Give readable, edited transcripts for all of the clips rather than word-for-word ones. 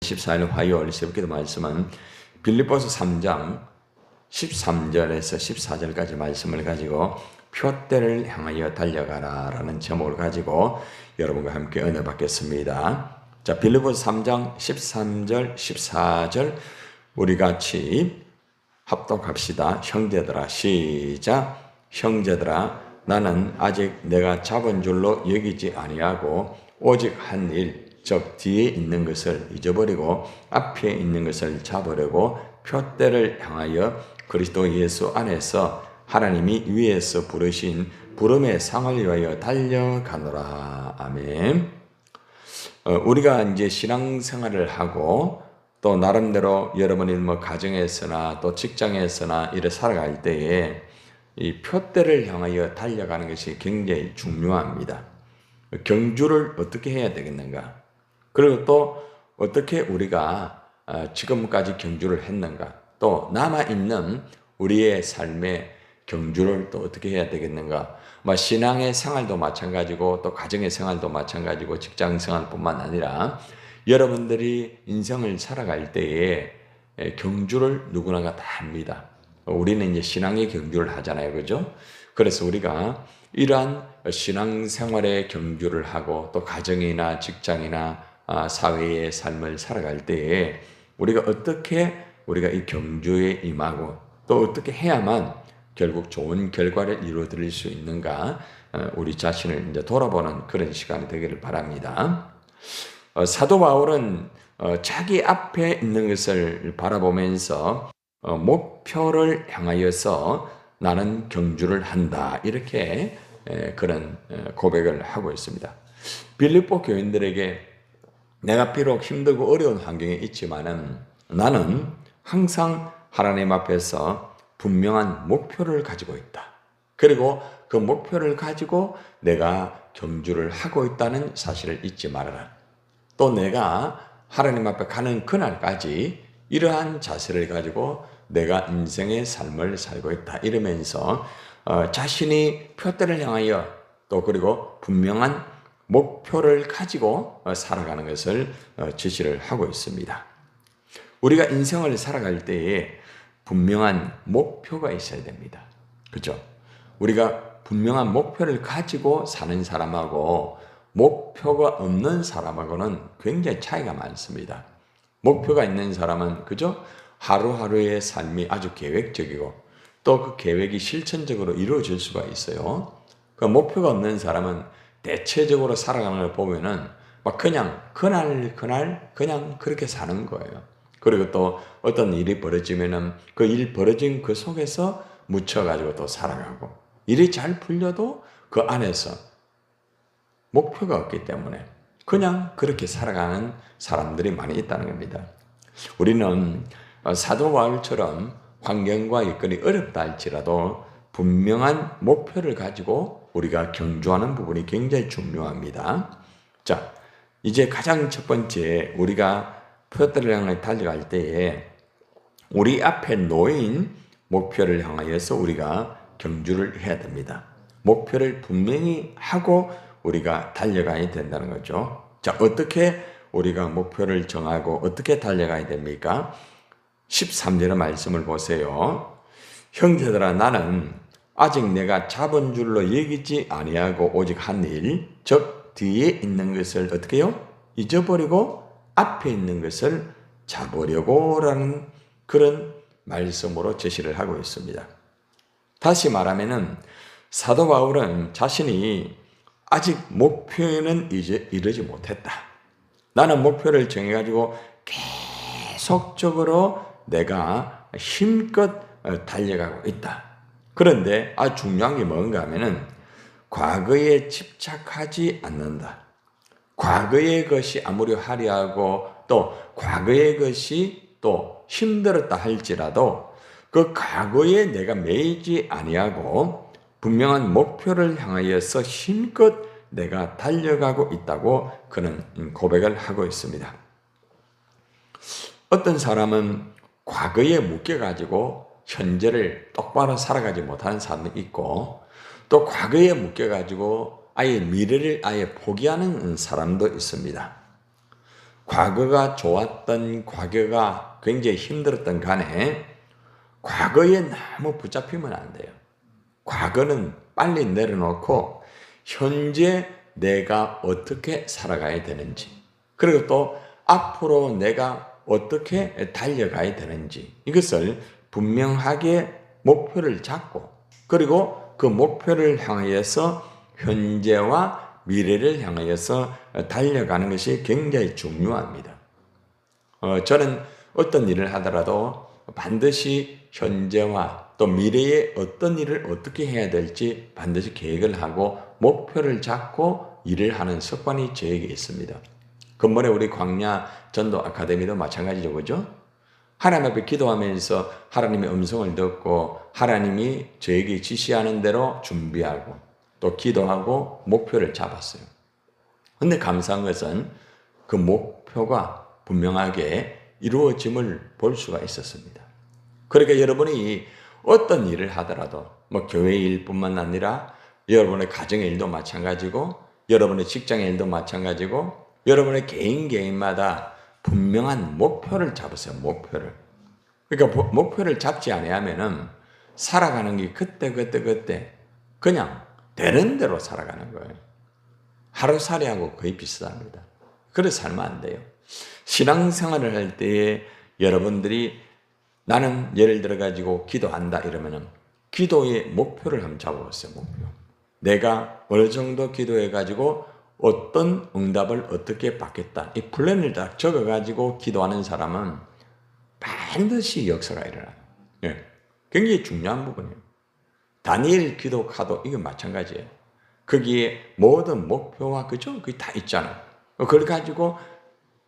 14일 화요일 새벽기도 말씀은 빌립보서 3장 13절에서 14절까지 말씀을 가지고 표대를 향하여 달려가라 라는 제목을 가지고 여러분과 함께 은혜 받겠습니다. 자, 빌립보서 3장 13절 14절 우리 같이 합독합시다. 형제들아, 시작. 형제들아, 나는 아직 내가 잡은 줄로 여기지 아니하고 오직 한 일, 즉 뒤에 있는 것을 잊어버리고 앞에 있는 것을 잡으려고 표대를 향하여 그리스도 예수 안에서 하나님이 위에서 부르신 부름의 상을 위하여 달려가노라. 아멘. 우리가 이제 신앙생활을 하고 또 나름대로 여러분이 뭐 가정에서나 또 직장에서나 이래 살아갈 때에 이 표대를 향하여 달려가는 것이 굉장히 중요합니다. 경주를 어떻게 해야 되겠는가? 그리고 또 어떻게 우리가 지금까지 경주를 했는가? 또 남아있는 우리의 삶의 경주를 또 어떻게 해야 되겠는가? 신앙의 생활도 마찬가지고 또 가정의 생활도 마찬가지고 직장 생활뿐만 아니라 여러분들이 인생을 살아갈 때에 경주를 누구나가 다 합니다. 우리는 이제 신앙의 경주를 하잖아요. 그죠? 그래서 우리가 이러한 신앙생활의 경주를 하고 또 가정이나 직장이나 사회의 삶을 살아갈 때에 우리가 어떻게 우리가 이 경주에 임하고 또 어떻게 해야만 결국 좋은 결과를 이루어드릴 수 있는가 우리 자신을 이제 돌아보는 그런 시간이 되기를 바랍니다. 사도 바울은 자기 앞에 있는 것을 바라보면서 목표를 향하여서 나는 경주를 한다 이렇게 그런 고백을 하고 있습니다. 빌립보 교인들에게 내가 비록 힘들고 어려운 환경에 있지만은 나는 항상 하나님 앞에서 분명한 목표를 가지고 있다. 그리고 그 목표를 가지고 내가 경주를 하고 있다는 사실을 잊지 말아라. 또 내가 하나님 앞에 가는 그날까지 이러한 자세를 가지고 내가 인생의 삶을 살고 있다. 이러면서 자신이 표대를 향하여 또 그리고 분명한 목표를 가지고 살아가는 것을 지시를 하고 있습니다. 우리가 인생을 살아갈 때에 분명한 목표가 있어야 됩니다. 그렇죠? 우리가 분명한 목표를 가지고 사는 사람하고 목표가 없는 사람하고는 굉장히 차이가 많습니다. 목표가 있는 사람은 그죠? 하루하루의 삶이 아주 계획적이고 또 그 계획이 실천적으로 이루어질 수가 있어요. 그 목표가 없는 사람은 대체적으로 살아가는 걸 보면은 막 그냥 그날 그냥 그렇게 사는 거예요. 그리고 또 어떤 일이 벌어지면은 그 일 벌어진 그 속에서 묻혀가지고 또 살아가고 일이 잘 풀려도 그 안에서 목표가 없기 때문에 그냥 그렇게 살아가는 사람들이 많이 있다는 겁니다. 우리는 사도 바울처럼 환경과 여건이 어렵다 할지라도 분명한 목표를 가지고 우리가 경주하는 부분이 굉장히 중요합니다. 자, 이제 가장 첫 번째 우리가 표대를 향해 달려갈 때에 우리 앞에 놓인 목표를 향하여서 우리가 경주를 해야 됩니다. 목표를 분명히 하고 우리가 달려가야 된다는 거죠. 자, 어떻게 우리가 목표를 정하고 어떻게 달려가야 됩니까? 13절의 말씀을 보세요. 형제들아, 나는 아직 내가 잡은 줄로 여기지 아니하고 오직 한 일, 즉 뒤에 있는 것을 어떻게 해요? 잊어버리고 앞에 있는 것을 잡으려고 라는 그런 말씀으로 제시를 하고 있습니다. 다시 말하면은 사도 바울은 자신이 아직 목표에는 이르지 못했다. 나는 목표를 정해가지고 계속적으로 내가 힘껏 달려가고 있다. 그런데 중요한 게 뭔가 하면은 과거에 집착하지 않는다. 과거의 것이 아무리 화려하고 또 과거의 것이 또 힘들었다 할지라도 그 과거에 내가 매이지 아니하고 분명한 목표를 향하여서 힘껏 내가 달려가고 있다고 그는 고백을 하고 있습니다. 어떤 사람은 과거에 묶여가지고 현재를 똑바로 살아가지 못하는 사람도 있고 또 과거에 묶여가지고 아예 미래를 아예 포기하는 사람도 있습니다. 과거가 좋았던, 과거가 굉장히 힘들었던 간에 과거에 너무 붙잡히면 안 돼요. 과거는 빨리 내려놓고 현재 내가 어떻게 살아가야 되는지, 그리고 또 앞으로 내가 어떻게 달려가야 되는지, 이것을 분명하게 목표를 잡고, 그리고 그 목표를 향하여서 현재와 미래를 향하여서 달려가는 것이 굉장히 중요합니다. 저는 어떤 일을 하더라도 반드시 현재와 또 미래에 어떤 일을 어떻게 해야 될지 반드시 계획을 하고 목표를 잡고 일을 하는 습관이 저에게 있습니다. 근본에 우리 광야 전도 아카데미도 마찬가지죠, 그죠? 하나님 앞에 기도하면서 하나님의 음성을 듣고 하나님이 저에게 지시하는 대로 준비하고 또 기도하고 목표를 잡았어요. 근데 감사한 것은 그 목표가 분명하게 이루어짐을 볼 수가 있었습니다. 그러니까 여러분이 어떤 일을 하더라도 뭐 교회 일뿐만 아니라 여러분의 가정의 일도 마찬가지고 여러분의 직장의 일도 마찬가지고 여러분의 개인마다 분명한 목표를 잡으세요. 목표를. 그러니까 목표를 잡지 않으면은 살아가는 게 그때 그냥 되는 대로 살아가는 거예요. 하루살이하고 거의 비슷합니다. 그래서 살면 안 돼요. 신앙생활을 할 때에 여러분들이 나는 예를 들어 가지고 기도한다 이러면은 기도의 목표를 한번 잡아보세요. 목표. 내가 어느 정도 기도해 가지고 어떤 응답을 어떻게 받겠다. 이 플랜을 딱 적어 가지고 기도하는 사람은 반드시 역사가 일어나요. 예. 굉장히 중요한 부분이에요. 다니엘 기도 카도 이거 마찬가지예요. 거기에 모든 목표와 그죠? 그게 다 있잖아요. 그걸 가지고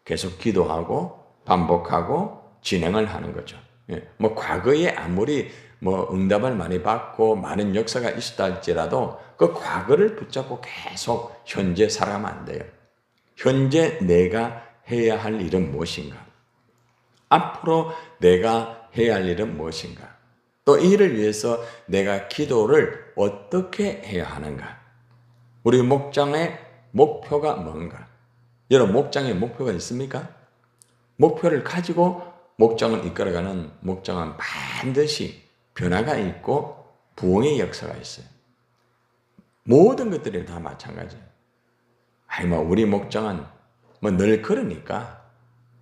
계속 기도하고 반복하고 진행을 하는 거죠. 예. 뭐 과거에 아무리 뭐 응답을 많이 받고 많은 역사가 있었다 할지라도 그 과거를 붙잡고 계속 현재 살아가면 안 돼요. 현재 내가 해야 할 일은 무엇인가? 앞으로 내가 해야 할 일은 무엇인가? 또 이를 위해서 내가 기도를 어떻게 해야 하는가? 우리 목장의 목표가 뭔가? 여러분 목장에 목표가 있습니까? 목표를 가지고 목장을 이끌어가는 목장은 반드시 변화가 있고 부흥의 역사가 있어요. 모든 것들이 다 마찬가지예요. 우리 목장은 뭐 늘 그러니까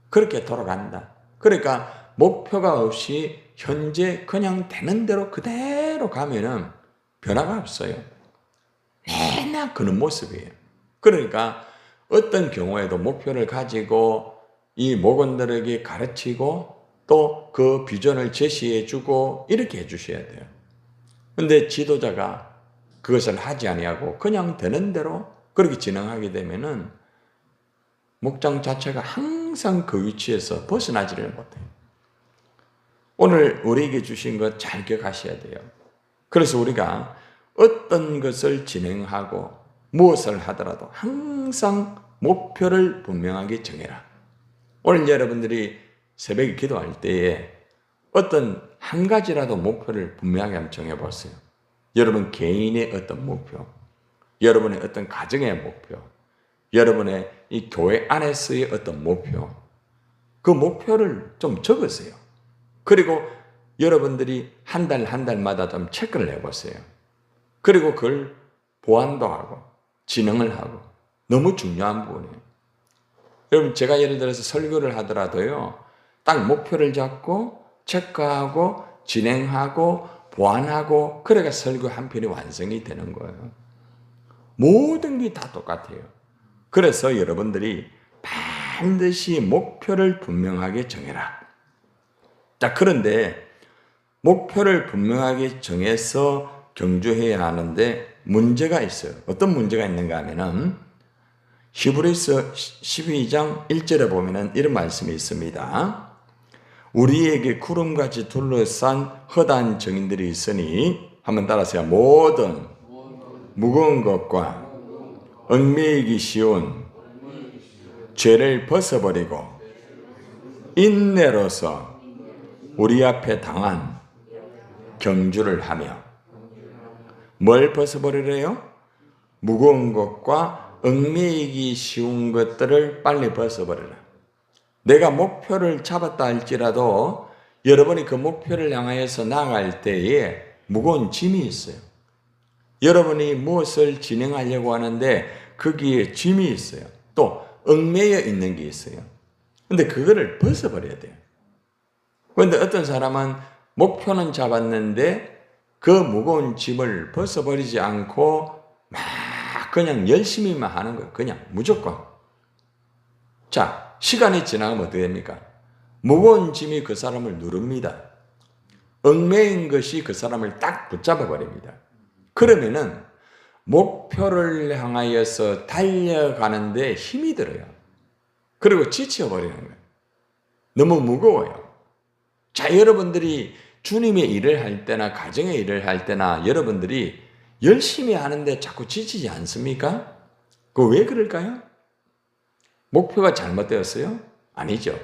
그렇게 돌아간다. 그러니까 목표가 없이 현재 그냥 되는 대로 그대로 가면은 변화가 없어요. 맨날 그런 모습이에요. 그러니까 어떤 경우에도 목표를 가지고 이 목원들에게 가르치고 또 그 비전을 제시해주고 이렇게 해주셔야 돼요. 근데 지도자가 그것을 하지 아니하고 그냥 되는 대로 그렇게 진행하게 되면은 목장 자체가 항상 그 위치에서 벗어나지를 못해요. 오늘 우리에게 주신 것 잘 기억하셔야 돼요. 그래서 우리가 어떤 것을 진행하고 무엇을 하더라도 항상 목표를 분명하게 정해라. 오늘 여러분들이 새벽에 기도할 때에 어떤 한 가지라도 목표를 분명하게 한번 정해보세요. 여러분 개인의 어떤 목표, 여러분의 어떤 가정의 목표, 여러분의 이 교회 안에서의 어떤 목표, 그 목표를 좀 적으세요. 그리고 여러분들이 한 달마다 좀 체크를 해보세요. 그리고 그걸 보완도 하고 진행을 하고 너무 중요한 부분이에요. 여러분 제가 예를 들어서 설교를 하더라도요. 딱 목표를 잡고 체크하고 진행하고 보완하고 그래가 설교 한 편이 완성이 되는 거예요. 모든 게 다 똑같아요. 그래서 여러분들이 반드시 목표를 분명하게 정해라. 자, 그런데 목표를 분명하게 정해서 경주해야 하는데 문제가 있어요. 어떤 문제가 있는가 하면은 히브리서 12장 1절에 보면은 이런 말씀이 있습니다. 우리에게 구름같이 둘러싼 허다한 정인들이 있으니 한번 따라하세요. 모든 무거운 것과 얽매이기 쉬운 죄를 벗어버리고 인내로서 우리 앞에 당한 경주를 하며 뭘 벗어버리래요? 무거운 것과 얽매이기 쉬운 것들을 빨리 벗어버리라. 내가 목표를 잡았다 할지라도 여러분이 그 목표를 향하여서 나아갈 때에 무거운 짐이 있어요. 여러분이 무엇을 진행하려고 하는데 거기에 짐이 있어요. 또 얽매여 있는 게 있어요. 근데 그거를 벗어버려야 돼요. 그런데 어떤 사람은 목표는 잡았는데 그 무거운 짐을 벗어버리지 않고 막 그냥 열심히만 하는 거예요. 그냥 무조건. 자, 시간이 지나가면 어떻게 됩니까? 무거운 짐이 그 사람을 누릅니다. 얽매인 것이 그 사람을 딱 붙잡아 버립니다. 그러면은 목표를 향하여서 달려가는데 힘이 들어요. 그리고 지쳐버리는 거예요. 너무 무거워요. 자, 여러분들이 주님의 일을 할 때나 가정의 일을 할 때나 여러분들이 열심히 하는데 자꾸 지치지 않습니까? 그거 왜 그럴까요? 목표가 잘못되었어요? 아니죠.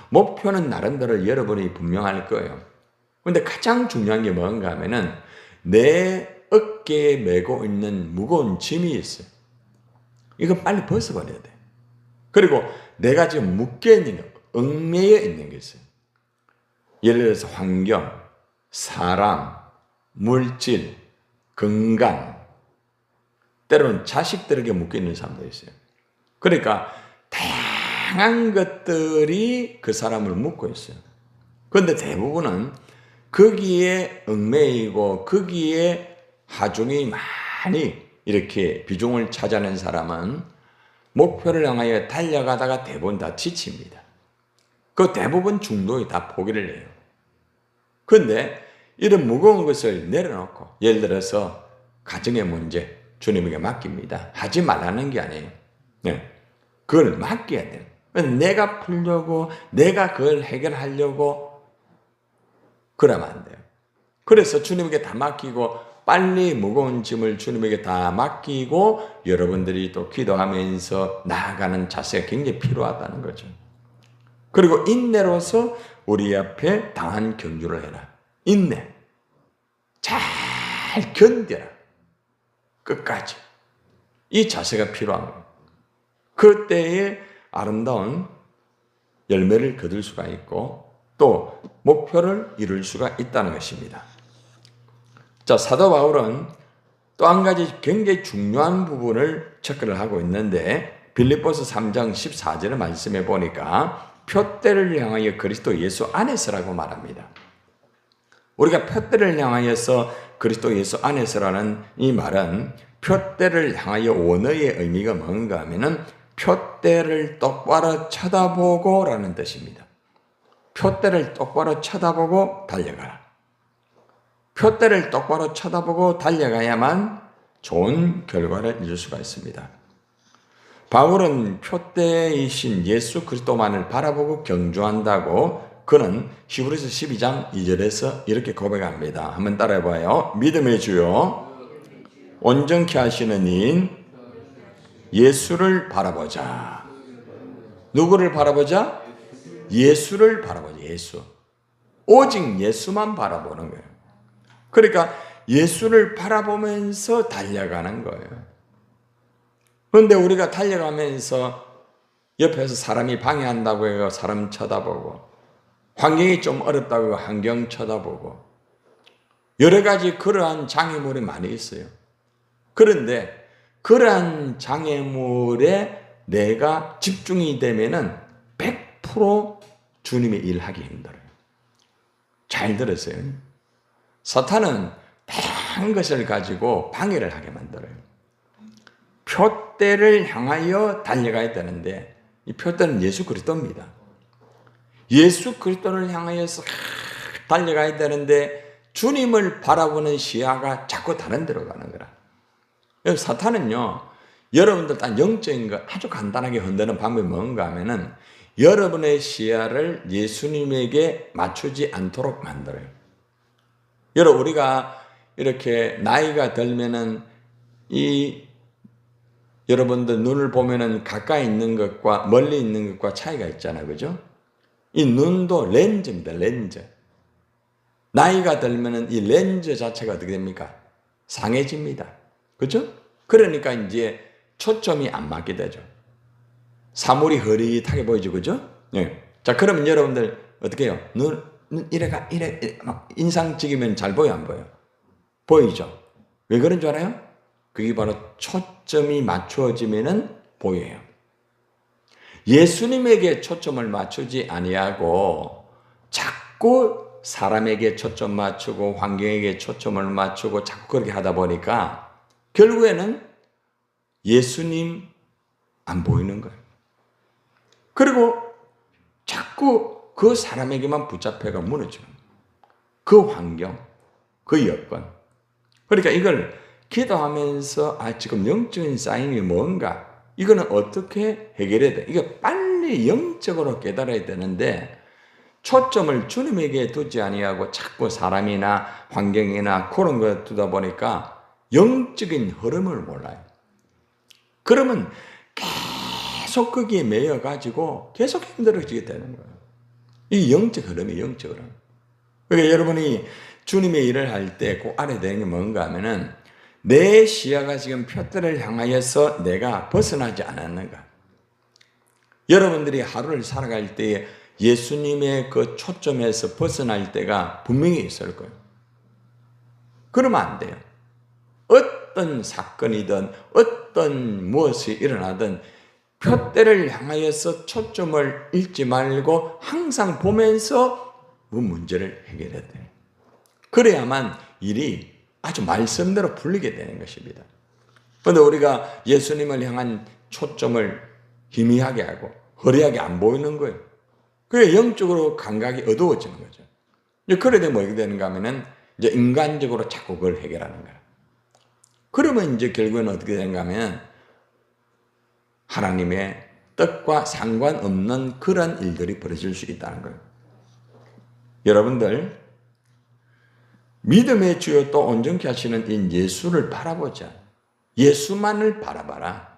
목표는 나름대로 여러분이 분명할 거예요. 그런데 가장 중요한 게 뭔가 하면은 내 어깨에 메고 있는 무거운 짐이 있어요. 이거 빨리 벗어버려야 돼. 그리고 내가 지금 묶여있는 거, 얽매여 있는 게 있어요. 예를 들어서 환경, 사람, 물질, 건강, 때로는 자식들에게 묶여있는 사람도 있어요. 그러니까 다양한 것들이 그 사람을 묶고 있어요. 그런데 대부분은 거기에 얽매이고 거기에 하중이 많이 이렇게 비중을 차지하는 사람은 목표를 향하여 달려가다가 대부분 다 지칩니다. 그 대부분 중도에 다 포기를 해요. 그런데 이런 무거운 것을 내려놓고 예를 들어서 가정의 문제 주님에게 맡깁니다. 하지 말라는 게 아니에요. 네. 그걸 맡겨야 돼요. 내가 풀려고 내가 그걸 해결하려고 그러면 안 돼요. 그래서 주님에게 다 맡기고 빨리 무거운 짐을 주님에게 다 맡기고 여러분들이 또 기도하면서 나아가는 자세가 굉장히 필요하다는 거죠. 그리고 인내로서 우리 앞에 당한 경주를 해라. 인내. 잘 견뎌라. 끝까지. 이 자세가 필요한 거예요. 그때에 아름다운 열매를 거둘 수가 있고 또 목표를 이룰 수가 있다는 것입니다. 자, 사도 바울은 또 한 가지 굉장히 중요한 부분을 체크를 하고 있는데 빌립보서 3장 14절의 말씀에 보니까 표대를 향하여 그리스도 예수 안에서라고 말합니다. 우리가 표대를 향하여서 그리스도 예수 안에서라는 이 말은 표대를 향하여 원어의 의미가 뭔가 하면은 표대를 똑바로 쳐다보고 라는 뜻입니다. 표대를 똑바로 쳐다보고 달려가라. 표대를 똑바로 쳐다보고 달려가야만 좋은 결과를 이룰 수가 있습니다. 바울은 표대이신 예수 그리스도만을 바라보고 경주한다고 그는 히브리서 12장 2절에서 이렇게 고백합니다. 한번 따라해봐요. 믿음의 주요 온전케 하시는 이인 예수를 바라보자. 누구를 바라보자? 예수를 바라보자. 예수. 오직 예수만 바라보는 거예요. 그러니까 예수를 바라보면서 달려가는 거예요. 그런데 우리가 달려가면서 옆에서 사람이 방해한다고 해서 사람 쳐다보고 환경이 좀 어렵다고 해서 환경 쳐다보고 여러 가지 그러한 장애물이 많이 있어요. 그런데 그러한 장애물에 내가 집중이 되면은 100% 주님의 일하기 힘들어요. 잘 들으세요. 사탄은 다양한 것을 가지고 방해를 하게 만들어요. 표대를 향하여 달려가야 되는데 이 표대는 예수 그리스도입니다. 예수 그리스도를 향하여서 달려가야 되는데 주님을 바라보는 시야가 자꾸 다른 데로 가는 거라. 그래서 사탄은요, 여러분들 딱 영적인 거 아주 간단하게 흔드는 방법이 뭔가 하면은 여러분의 시야를 예수님에게 맞추지 않도록 만들어요. 여러분, 우리가 이렇게 나이가 들면은 여러분들 눈을 보면은 가까이 있는 것과 멀리 있는 것과 차이가 있잖아요. 그죠? 이 눈도 렌즈입니다. 렌즈. 나이가 들면은 이 렌즈 자체가 어떻게 됩니까? 상해집니다. 그죠? 그러니까 이제 초점이 안 맞게 되죠. 사물이 흐릿하게 보이죠. 그죠? 네. 자, 그러면 여러분들 어떻게 해요? 눈 이래 막 인상적이면 잘 보여, 안 보여? 보이죠? 왜 그런 줄 알아요? 그게 바로 초점이 맞추어지면은 보여요. 예수님에게 초점을 맞추지 아니하고 자꾸 사람에게 초점 맞추고 환경에게 초점을 맞추고 자꾸 그렇게 하다 보니까 결국에는 예수님 안 보이는 거예요. 그리고 자꾸 그 사람에게만 붙잡혀가 무너지는 거예요. 그 환경, 그 여건. 그러니까 이걸 기도하면서 지금 영적인 쌓임이 뭔가, 이거는 어떻게 해결해야 돼? 이거 빨리 영적으로 깨달아야 되는데 초점을 주님에게 두지 아니하고 자꾸 사람이나 환경이나 그런 거 두다 보니까 영적인 흐름을 몰라요. 그러면 계속 거기에 매여가지고 계속 힘들어지게 되는 거예요. 이 영적 흐름이 영적 흐름. 그러니까 여러분이 주님의 일을 할 때 꼭 알아야 되는 게 뭔가 하면은 내 시야가 지금 표대를 향하여서 내가 벗어나지 않았는가. 여러분들이 하루를 살아갈 때에 예수님의 그 초점에서 벗어날 때가 분명히 있을 거예요. 그러면 안 돼요. 어떤 사건이든 어떤 무엇이 일어나든 표대를 향하여서 초점을 잃지 말고 항상 보면서 그 문제를 해결해야 돼요. 그래야만 일이 아주 말씀대로 풀리게 되는 것입니다. 그런데 우리가 예수님을 향한 초점을 희미하게 하고 허리하게 안 보이는 거예요. 그게 영적으로 감각이 어두워지는 거죠. 그래 되면 뭐게 되는가 하면은 이제 인간적으로 자꾸 그걸 해결하는 거예요. 그러면 이제 결국은 어떻게 되는가 하면 하나님의 뜻과 상관없는 그런 일들이 벌어질 수 있다는 거예요. 여러분들, 믿음의 주요 또 온전케 하시는 이 예수를 바라보자. 예수만을 바라봐라.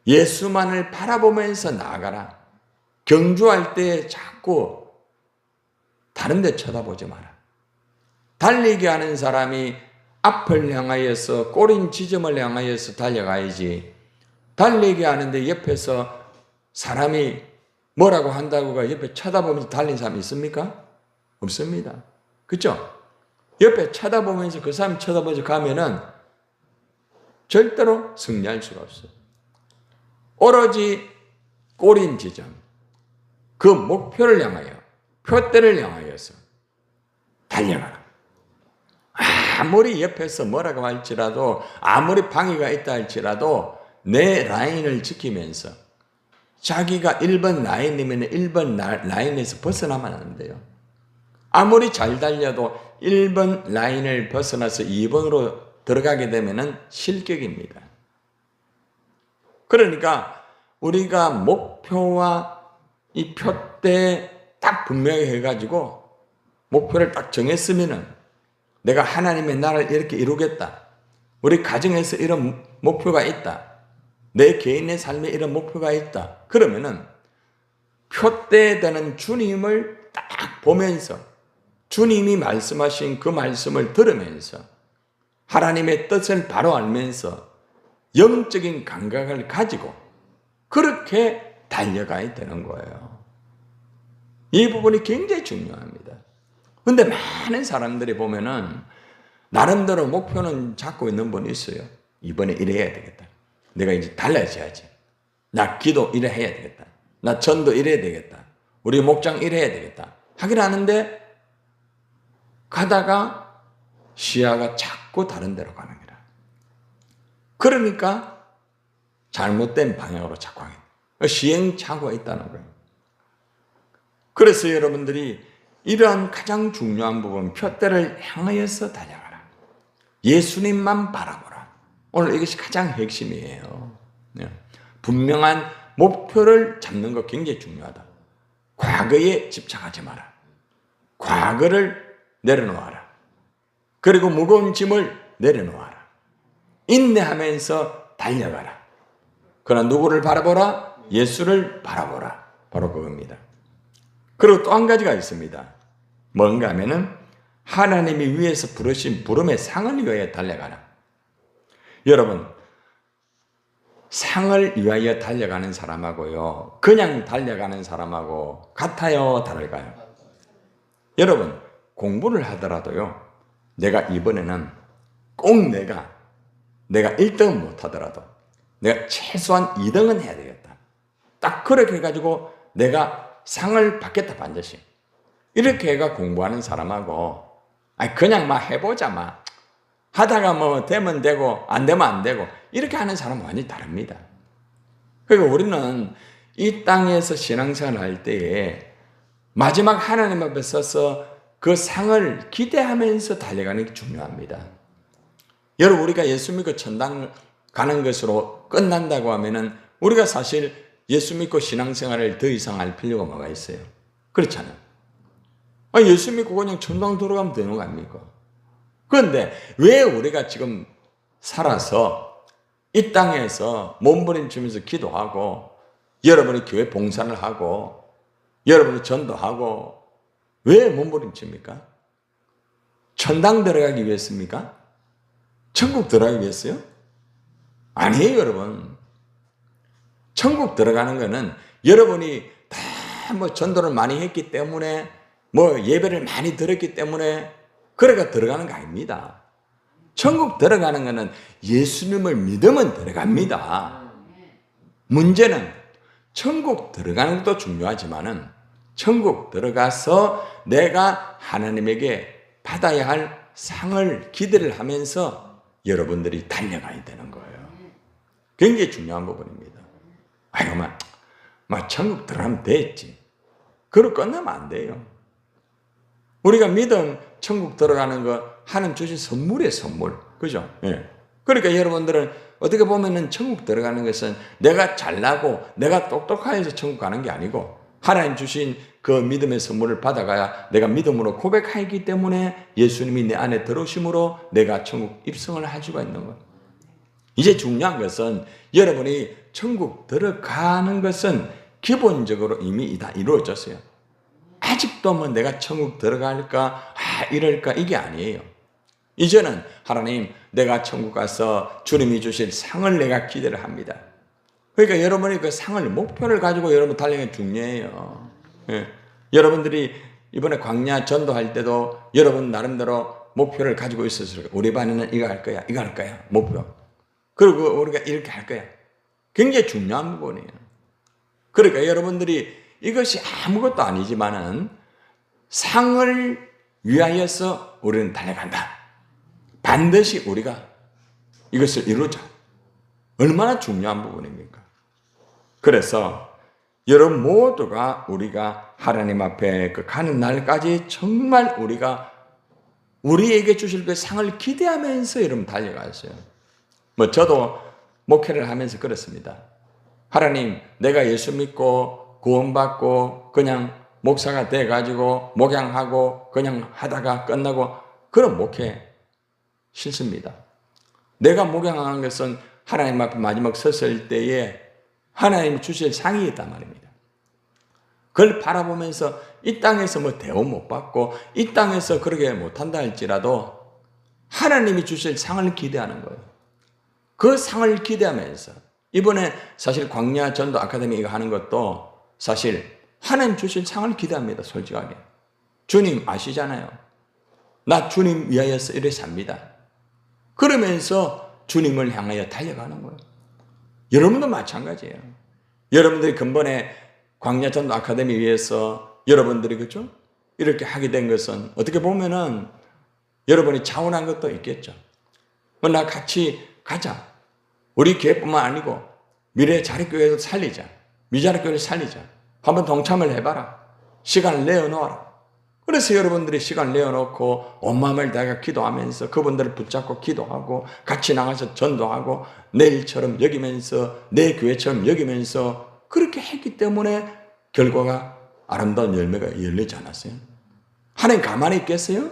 예수만을 바라보면서 나아가라. 경주할 때 자꾸 다른 데 쳐다보지 마라. 달리기 하는 사람이 앞을 향하여서 꼬린 지점을 향하여서 달려가야지. 달리기 하는데 옆에서 사람이 뭐라고 한다고가 옆에 쳐다보면서 달린 사람이 있습니까? 없습니다. 그렇죠? 옆에 쳐다보면서 그 사람 쳐다보면서 가면은 절대로 승리할 수가 없어요. 오로지 꼬린 지점, 그 목표를 향하여, 표대를 향하여서 달려가라. 아무리 옆에서 뭐라고 할지라도, 아무리 방해가 있다 할지라도 내 라인을 지키면서 자기가 1번 라인이면 1번 라인에서 벗어나면 안 돼요. 아무리 잘 달려도 1번 라인을 벗어나서 2번으로 들어가게 되면 실격입니다. 그러니까 우리가 목표와 이 표대 딱 분명히 해가지고 목표를 딱 정했으면은 내가 하나님의 나라를 이렇게 이루겠다. 우리 가정에서 이런 목표가 있다. 내 개인의 삶에 이런 목표가 있다. 그러면은 표대에 되는 주님을 딱 보면서 주님이 말씀하신 그 말씀을 들으면서 하나님의 뜻을 바로 알면서 영적인 감각을 가지고 그렇게 달려가야 되는 거예요. 이 부분이 굉장히 중요합니다. 그런데 많은 사람들이 보면은 나름대로 목표는 잡고 있는 분이 있어요. 이번에 이래야 되겠다. 내가 이제 달라져야지. 나 기도 이래 해야 되겠다. 나 전도 이래야 되겠다. 우리 목장 이래야 되겠다. 하긴 하는데 가다가 시야가 자꾸 다른 데로 가는 거라. 그러니까 잘못된 방향으로 자꾸 하게 돼요. 시행착오가 있다는 거예요. 그래서 여러분들이 이러한 가장 중요한 부분, 표대를 향하여서 달려가라. 예수님만 바라보라. 오늘 이것이 가장 핵심이에요. 분명한 목표를 잡는 것 굉장히 중요하다. 과거에 집착하지 마라. 과거를 내려놓아라. 그리고 무거운 짐을 내려놓아라. 인내하면서 달려가라. 그러나 누구를 바라보라? 예수를 바라보라. 바로 그겁니다. 그리고 또 한 가지가 있습니다. 뭔가 하면은 하나님이 위에서 부르신 부름의 상을 위하여 달려가라. 여러분, 상을 위하여 달려가는 사람하고요, 그냥 달려가는 사람하고 같아요, 다를까요? 여러분, 공부를 하더라도요, 내가 이번에는 꼭 내가 1등은 못하더라도 내가 최소한 2등은 해야 되겠다. 딱 그렇게 해가지고 내가 상을 받겠다, 반드시. 이렇게 해가 공부하는 사람하고, 그냥 막 해보자, 막. 하다가 뭐 되면 되고, 안 되면 안 되고, 이렇게 하는 사람은 완전히 다릅니다. 그러니까 우리는 이 땅에서 신앙생활 할 때에 마지막 하나님 앞에 서서 그 상을 기대하면서 달려가는 게 중요합니다. 여러분, 우리가 예수 믿고 천당 가는 것으로 끝난다고 하면은 우리가 사실 예수 믿고 신앙생활을 더 이상 할 필요가 뭐가 있어요? 그렇잖아요. 예수 믿고 그냥 천당 들어가면 되는 거 아닙니까? 그런데 왜 우리가 지금 살아서 이 땅에서 몸부림치면서 기도하고, 여러분이 교회 봉사를 하고, 여러분이 전도하고, 왜 몸부림칩니까? 천당 들어가기 위해서입니까? 천국 들어가기 위해서요? 아니에요, 여러분. 천국 들어가는 거는 여러분이 다 뭐 전도를 많이 했기 때문에, 뭐 예배를 많이 들었기 때문에 그래가 들어가는 거 아닙니다. 천국 들어가는 거는 예수님을 믿으면 들어갑니다. 문제는 천국 들어가는 것도 중요하지만은 천국 들어가서 내가 하나님에게 받아야 할 상을 기대를 하면서 여러분들이 달려가야 되는 거예요. 굉장히 중요한 부분입니다. 막 천국 들어가면 됐지. 그러고 끝나면 안 돼요. 우리가 믿음, 천국 들어가는 거 하나님 주신 선물이에요, 선물. 그죠? 예. 그러니까 여러분들은 어떻게 보면은 천국 들어가는 것은 내가 잘나고 내가 똑똑해서 천국 가는 게 아니고, 하나님 주신 그 믿음의 선물을 받아가야 내가 믿음으로 고백하기 때문에 예수님이 내 안에 들어오심으로 내가 천국 입성을 할 수가 있는 거예요. 이제 중요한 것은 여러분이 천국 들어가는 것은 기본적으로 이미 다 이루어졌어요. 아직도 뭐 내가 천국 들어갈까, 이럴까, 이게 아니에요. 이제는 하나님, 내가 천국 가서 주님이 주실 상을 내가 기대를 합니다. 그러니까 여러분이 그 상을, 목표를 가지고 여러분 달리는 게 중요해요. 예. 여러분들이 이번에 광야 전도할 때도 여러분 나름대로 목표를 가지고 있었어요. 우리 반에는 이거 할 거야, 이거 할 거야, 목표. 그리고 우리가 이렇게 할 거야. 굉장히 중요한 부분이에요. 그러니까 여러분들이 이것이 아무것도 아니지만은 상을 위하여서 우리는 달려간다. 반드시 우리가 이것을 이루자. 얼마나 중요한 부분입니까? 그래서 여러분 모두가 우리가 하나님 앞에 그 가는 날까지 정말 우리가 우리에게 주실 그 상을 기대하면서 여러분 달려가세요. 뭐 저도 목회를 하면서 그렇습니다. 하나님, 내가 예수 믿고 구원받고 그냥 목사가 돼가지고 목양하고 그냥 하다가 끝나고, 그런 목회 싫습니다. 내가 목양한 것은 하나님 앞에 마지막 섰을 때에 하나님이 주실 상이 있단 말입니다. 그걸 바라보면서 이 땅에서 뭐 대우 못 받고 이 땅에서 그러게 못한다 할지라도 하나님이 주실 상을 기대하는 거예요. 그 상을 기대하면서 이번에 사실 광야 전도 아카데미 이거 하는 것도 사실 하나님 주실 상을 기대합니다. 솔직하게. 주님 아시잖아요. 나 주님 위하여서 이래 삽니다. 그러면서 주님을 향하여 달려가는 거예요. 여러분도 마찬가지예요. 여러분들이 근본에 광야 전도 아카데미 위해서 여러분들이 그죠? 이렇게 하게 된 것은 어떻게 보면은 여러분이 자원한 것도 있겠죠. 나 같이 가자. 우리 교회뿐만 아니고 미래 자립교회도 살리자. 미자립교회를 살리자. 한번 동참을 해봐라. 시간을 내어놓아라. 그래서 여러분들이 시간을 내어놓고 온 마음을 다해 기도하면서 그분들을 붙잡고 기도하고 같이 나가서 전도하고 내 일처럼 여기면서 내 교회처럼 여기면서 그렇게 했기 때문에 결과가 아름다운 열매가 열리지 않았어요? 하나님 가만히 있겠어요?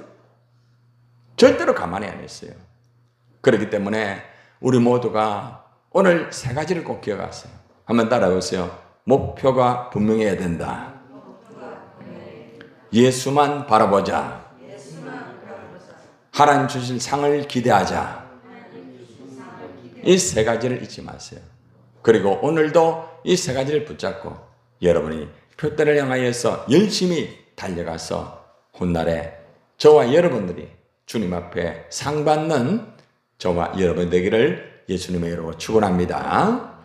절대로 가만히 안 했어요. 그렇기 때문에 우리 모두가 오늘 세 가지를 꼭 기억하세요. 한번 따라해보세요. 목표가 분명해야 된다. 예수만 바라보자. 하나님 주실 상을 기대하자. 이 세 가지를 잊지 마세요. 그리고 오늘도 이 세 가지를 붙잡고 여러분이 표대를 향하여서 열심히 달려가서 훗날에 저와 여러분들이 주님 앞에 상 받는 저와 여러분 되기를 예수님의 이름으로 축원합니다.